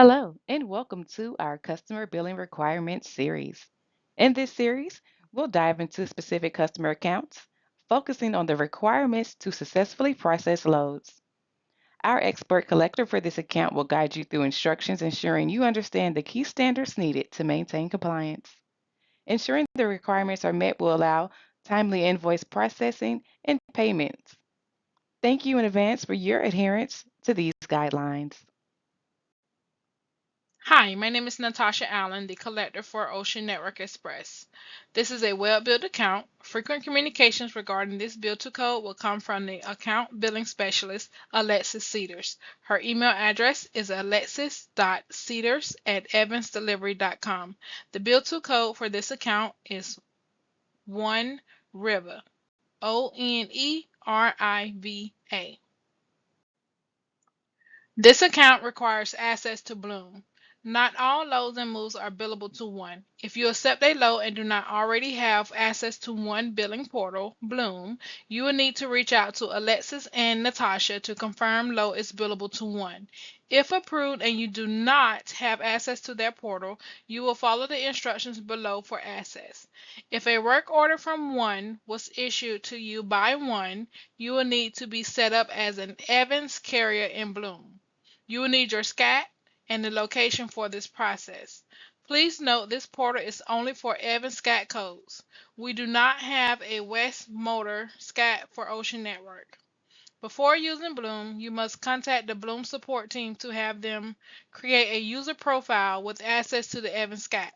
Hello, and welcome to our Customer Billing Requirements series. In this series, we'll dive into specific customer accounts, focusing on the requirements to successfully process loads. Our expert collector for this account will guide you through instructions ensuring you understand the key standards needed to maintain compliance. Ensuring the requirements are met will allow timely invoice processing and payments. Thank you in advance for your adherence to these guidelines. Hi, my name is Natasha Allen, the collector for Ocean Network Express. This is a well-billed account. Frequent communications regarding this bill to code will come from the account billing specialist, Alexis Cedars. Her email address is alexis.cedars@evansdelivery.com. The bill to code for this account is One River, ONERIVA. This account requires access to Blume. Not all loads and moves are billable to one. If you accept a load and do not already have access to one billing portal, Blume, you will need to reach out to Alexis and Natasha to confirm load is billable to one. If approved and you do not have access to their portal, you will follow the instructions below for access. If a work order from one was issued to you by one, you will need to be set up as an Evans carrier in Blume. You will need your SCAT and the location for this process. Please note this portal is only for Evans SCAT codes. We do not have a West Motor SCAT for Ocean Network. Before using Blume, you must contact the Blume support team to have them create a user profile with access to the Evans SCAT.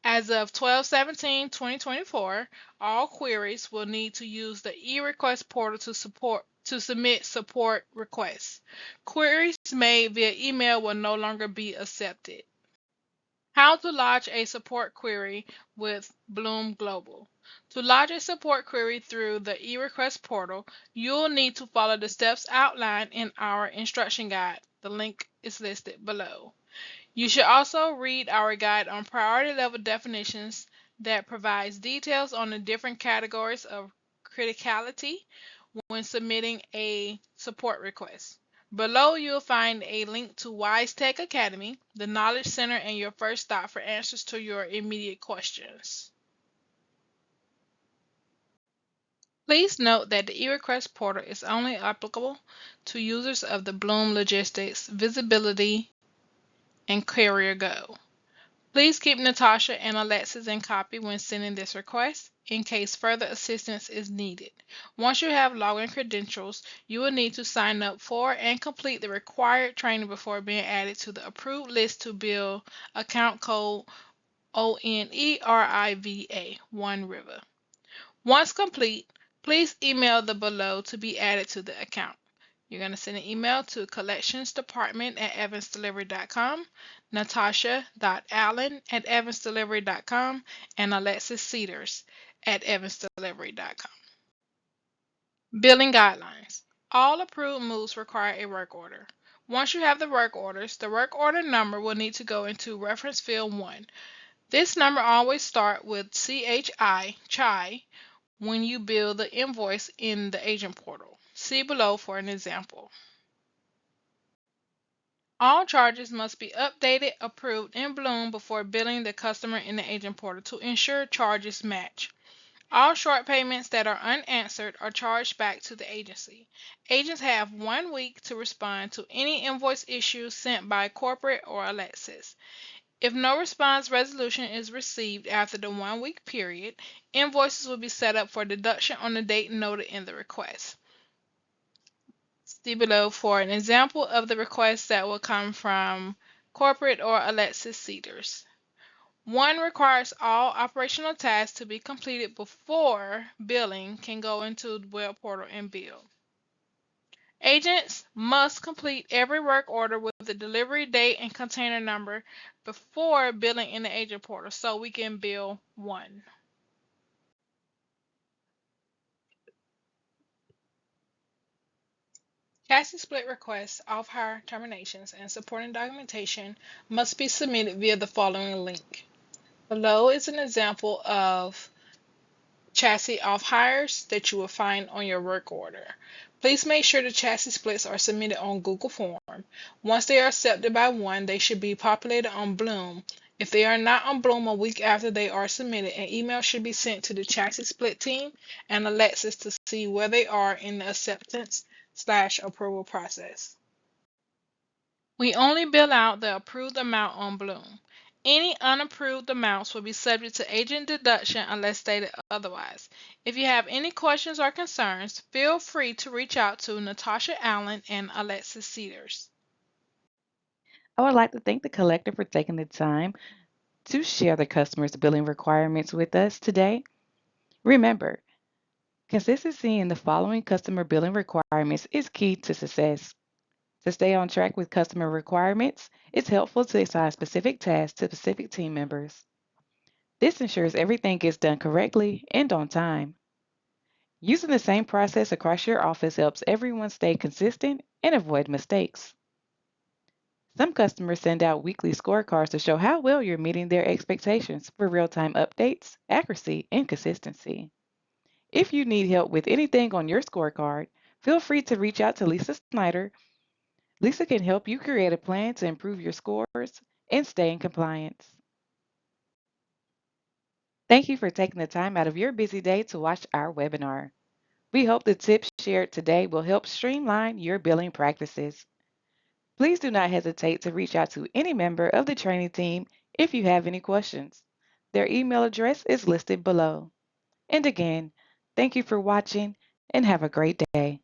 As of 12/17/2024, all queries will need to use the eRequest portal to submit support requests. Queries made via email will no longer be accepted. How to lodge a support query with Blume Global. To lodge a support query through the eRequest portal, you'll need to follow the steps outlined in our instruction guide. The link is listed below. You should also read our guide on priority level definitions that provides details on the different categories of criticality when submitting a support request. Below, you'll find a link to WiseTech Academy, the Knowledge Center, and your first stop for answers to your immediate questions. Please note that the eRequest portal is only applicable to users of the Blume Logistics Visibility and Carrier Go. Please keep Natasha and Alexis in copy when sending this request in case further assistance is needed. Once you have login credentials, you will need to sign up for and complete the required training before being added to the approved list to bill account code ONERIVA, One River. Once complete, please email the below to be added to the account. You're going to send an email to collectionsdepartment@evansdelivery.com, natasha.allen@evansdelivery.com, and Alexis Cedars@evansdelivery.com. Billing guidelines. All approved moves require a work order. Once you have the work orders, the work order number will need to go into reference field 1. This number always starts with CHI when you bill the invoice in the agent portal. See below for an example. All charges must be updated, approved in Blume before billing the customer in the agent portal to ensure charges match. All short payments that are unanswered are charged back to the agency. Agents have 1 week to respond to any invoice issues sent by corporate or Alexis. If no response resolution is received after the 1 week period, invoices will be set up for deduction on the date noted in the request. See below for an example of the request that will come from corporate or Alexis Cedars. 1 requires all operational tasks to be completed before billing can go into the web portal and bill. Agents must complete every work order with the delivery date and container number before billing in the agent portal so we can bill 1. Chassis split requests, off-hire terminations, and supporting documentation must be submitted via the following link. Below is an example of chassis off-hires that you will find on your work order. Please make sure the chassis splits are submitted on Google Form. Once they are accepted by one, they should be populated on Blume. If they are not on Blume a week after they are submitted, an email should be sent to the chassis split team and Alexis to see where they are in the acceptance/approval process. We only bill out the approved amount on Blume. Any unapproved amounts will be subject to agent deduction unless stated otherwise. If you have any questions or concerns, feel free to reach out to Natasha Allen and Alexis Cedars. I would like to thank the collective for taking the time to share the customer's billing requirements with us today. Remember, consistency in the following customer billing requirements is key to success. To stay on track with customer requirements, it's helpful to assign specific tasks to specific team members. This ensures everything gets done correctly and on time. Using the same process across your office helps everyone stay consistent and avoid mistakes. Some customers send out weekly scorecards to show how well you're meeting their expectations for real time updates, accuracy, and consistency. If you need help with anything on your scorecard, feel free to reach out to Lisa Snyder. Lisa can help you create a plan to improve your scores and stay in compliance. Thank you for taking the time out of your busy day to watch our webinar. We hope the tips shared today will help streamline your billing practices. Please do not hesitate to reach out to any member of the training team if you have any questions. Their email address is listed below. And again, thank you for watching and have a great day.